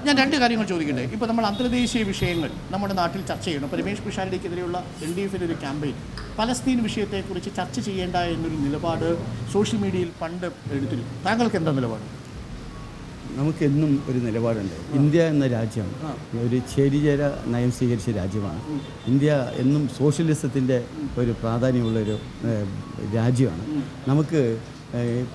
ഞാൻ രണ്ട് കാര്യങ്ങൾ ചോദിക്കട്ടെ. ഇപ്പോൾ നമ്മൾ അന്തർദേശീയ വിഷയങ്ങൾ നമ്മുടെ നാട്ടിൽ ചർച്ച ചെയ്യണം. ഇപ്പോൾ രമേഷ് പിഷാരടിക്കെതിരെയുള്ള LDF-ന്റെ ഒരു ക്യാമ്പയിൻ പലസ്തീൻ വിഷയത്തെക്കുറിച്ച് ചർച്ച ചെയ്യേണ്ട എന്നൊരു നിലപാട് സോഷ്യൽ മീഡിയയിൽ പണ്ട് എടുത്തിരുന്നു. താങ്കൾക്ക് എന്താ നിലപാട്? നമുക്കെന്നും ഒരു നിലപാടുണ്ട്. ഇന്ത്യ എന്ന രാജ്യം ഒരു ചേരിചേര നയം സ്വീകരിച്ച രാജ്യമാണ്. ഇന്ത്യ എന്നും സോഷ്യലിസത്തിൻ്റെ ഒരു പ്രാധാന്യമുള്ളൊരു രാജ്യമാണ്. നമുക്ക്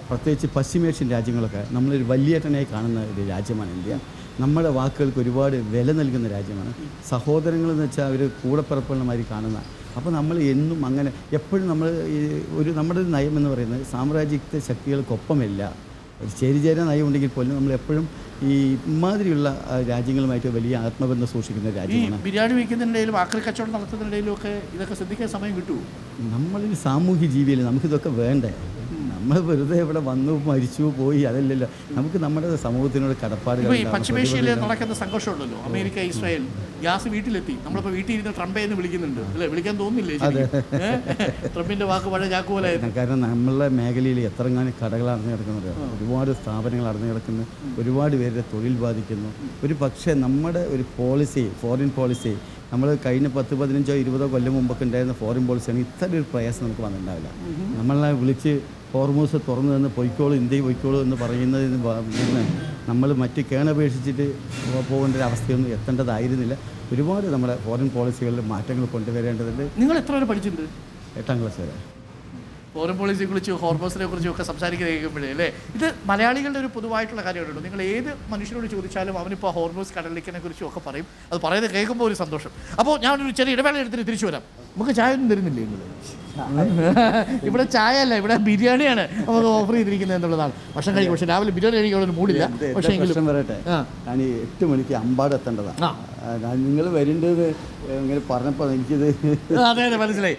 പ്രത്യേകിച്ച് പശ്ചിമേഷ്യൻ രാജ്യങ്ങളൊക്കെ നമ്മളൊരു വലിയേട്ടനായി കാണുന്ന ഒരു രാജ്യമാണ് ഇന്ത്യ. നമ്മുടെ വാക്കുകൾക്ക് ഒരുപാട് വില നൽകുന്ന രാജ്യമാണ്. സഹോദരങ്ങളെന്ന് വെച്ചാൽ അവർ കൂടപ്പിറപ്പുള്ളമാതിരി കാണുന്ന. അപ്പോൾ നമ്മൾ എന്നും അങ്ങനെ എപ്പോഴും നമ്മൾ നമ്മുടെ ഒരു നയം എന്ന് പറയുന്നത് സാമ്രാജ്യത്വ ശക്തികൾക്കൊപ്പമല്ല. ഒരു ചേരിചേരാ നയം ഉണ്ടെങ്കിൽ പോലും നമ്മൾ എപ്പോഴും ഈ ഇമാതിരിയുള്ള രാജ്യങ്ങളുമായിട്ട് വലിയ ആത്മബന്ധം സൂക്ഷിക്കുന്ന രാജ്യമാണ്. ബിരിയാണി വയ്ക്കുന്നതിനിടയിലും ആക്രി കച്ചവടം നടത്തുന്നതിനിടയിലും ഒക്കെ ഇതൊക്കെ ശ്രദ്ധിക്കാൻ സമയം കിട്ടുമോ? നമ്മളൊരു സാമൂഹ്യ ജീവിയല്ലേ, നമുക്കിതൊക്കെ വേണ്ടേ? നമ്മൾ വെറുതെ ഇവിടെ വന്നു മരിച്ചു പോയി അതല്ലല്ലോ. നമുക്ക് നമ്മുടെ സമൂഹത്തിനോട് കടപ്പാടുകൾ. പശ്ചിമേഷ്യയിൽ നടക്കുന്ന സംഘർഷമുണ്ടല്ലോ, അമേരിക്ക ഇസ്രായേൽ, ഗ്യാസ് വീട്ടിലെത്തി. നമ്മളിപ്പോൾ വീട്ടിൽ ഇരുന്ന് ട്രംപ് എന്ന് വിളിക്കുന്നുണ്ട് അല്ലേ? വിളിക്കാൻ തോന്നുന്നില്ലേ? ട്രംപിൻ്റെ വാക്ക് പഴയ ചാക്ക് പോലെ. കാരണം നമ്മളുടെ മേഖലയിൽ എത്രങ്ങാനും കടകൾ അടഞ്ഞു കിടക്കുന്നത്, ഒരുപാട് സ്ഥാപനങ്ങൾ അടഞ്ഞു കിടക്കുന്നു, ഒരുപാട് പേരുടെ തൊഴിൽ ബാധിക്കുന്നു. ഒരു പക്ഷേ നമ്മുടെ ഒരു പോളിസി, ഫോറിൻ പോളിസി, നമ്മൾ കഴിഞ്ഞ 10-15-20 കൊല്ലം മുമ്പൊക്കെ ഉണ്ടായിരുന്ന ഫോറിൻ പോളിസിയാണ് ഇത്ര ഒരു പ്രയാസം നമുക്ക് വന്നിട്ടുണ്ടാവില്ല. നമ്മളെ വിളിച്ച് ഹോർമൂസ് തുറന്നു നിന്ന് പൊയ്ക്കോളൂ, ഇന്ത്യയിൽ പൊയ്ക്കോളൂ എന്ന് പറയുന്നതിന് നമ്മൾ മറ്റ് കേണപേക്ഷിച്ചിട്ട് പോകേണ്ട ഒരു അവസ്ഥയൊന്നും എത്തേണ്ടതായിരുന്നില്ല. ഒരുപാട് നമ്മുടെ ഫോറിൻ പോളിസികളിൽ മാറ്റങ്ങൾ കൊണ്ടുവരേണ്ടതുണ്ട്. നിങ്ങൾ എത്ര വരെ പഠിച്ചിട്ടുണ്ട്? 8ാം ക്ലാസ് വരെ. ഫോറിൻ പോളിസിയെ കുറിച്ചും ഹോർമോസിനെ കുറിച്ചും ഒക്കെ സംസാരിക്കുന്നത് കേൾക്കുമ്പോഴേ അല്ലേ, ഇത് മലയാളികളുടെ ഒരു പൊതുവായിട്ടുള്ള കാര്യമുണ്ടല്ലോ. നിങ്ങൾ ഏത് മനുഷ്യനോട് ചോദിച്ചാലും അവനിപ്പോൾ ഹോർമോസ് കടലിക്കനെ കുറിച്ചും ഒക്കെ പറയും. അത് പറയുന്നത് കേൾക്കുമ്പോൾ ഒരു സന്തോഷം. അപ്പോൾ ഞാനൊരു ചെറിയ ഇടവേള എടുത്തിട്ട് തിരിച്ചു വരാം. നമുക്ക് ചായ ഒന്നും തരുന്നില്ലേ നിങ്ങൾ? ഇവിടെ ചായ അല്ല, ഇവിടെ ബിരിയാണിയാണ് നമുക്ക് ഓഫർ ചെയ്തിരിക്കുന്നത് എന്നുള്ളതാണ്. ഭക്ഷണം കഴിക്കും. പക്ഷേ രാവിലെ ബിരിയാണി കഴിക്കാനുള്ള മൂടില്ല. പക്ഷേ എങ്കിലും വരട്ടെ, ഞാൻ 8 മണിക്ക് അമ്പാട് എത്തേണ്ടതാണ്. നിങ്ങൾ വരേണ്ടത് ഇങ്ങനെ പറഞ്ഞപ്പോൾ എനിക്കിത് അതെ മനസ്സിലായി.